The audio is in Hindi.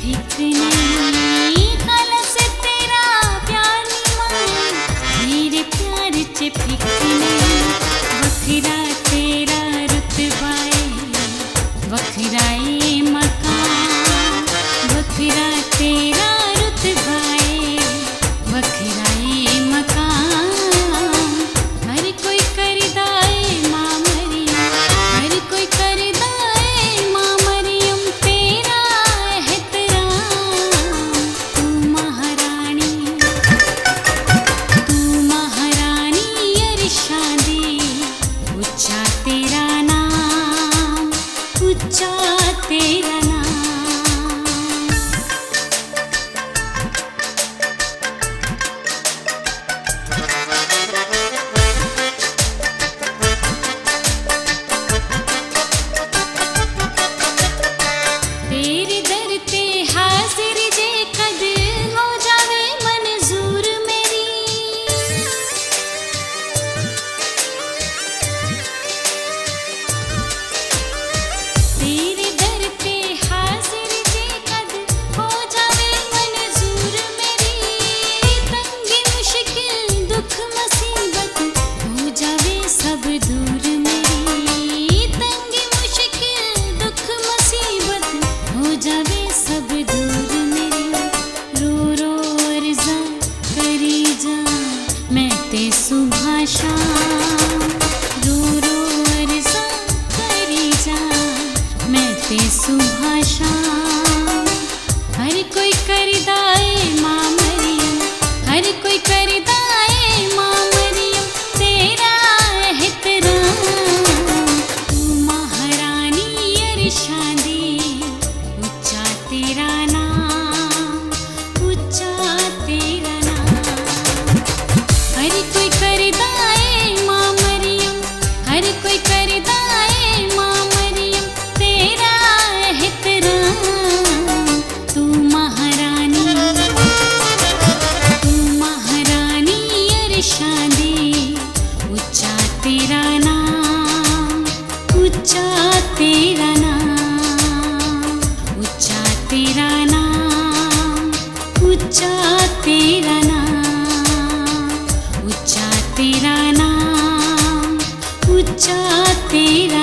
फिक्र नहीं खलस तेरा प्यार निमान मेरे प्यार च फिक्र नहीं वखरा तेरा रुतबाए वखराए मकान वखरा तेरा रुतबाए वखराए मकान हर कोई करदाए मां मरियम हर कोई करदाए मां मरियम तेरा एहतराम तू महारानी अरशादी ऊंचा तेरा नाम ऊंचा तेरा नाम तेरे दर ते हाजिर जे कद हो जावे मंजूर मेरी तेरे दर ते हाजिर जे कद हो जावे मंजूर मेरी तंगी मुश्किल दुख मुसीबत हो जावे सब दूर मेरी तंगी मुश्किल दुख मुसीबत हो जावे सब दूर मेरी रो रो अर्ज़ा करी जा मैं ते सुबह शाम रो रो अर्ज़ा करी जा मैं ते सुबह शाम हर कोई करदाए मां मरियम हर कोई करदाए मां मरियम तेरा एहतराम तू महारानी अरशादी ऊंचा तेरा नाम ऊंचा तेरा नाम हर कोई करदाए मां मरियम हर कोई करदाए मां मरियम तेरा एहतराम तू महारानी अरशादी ऊंचा तेरा नाम ऊंचा तेरा नाम ऊंचा तेरा नाम ऊंचा तेरा नाम ऊंचा तेरा नाम ऊंचा तेरा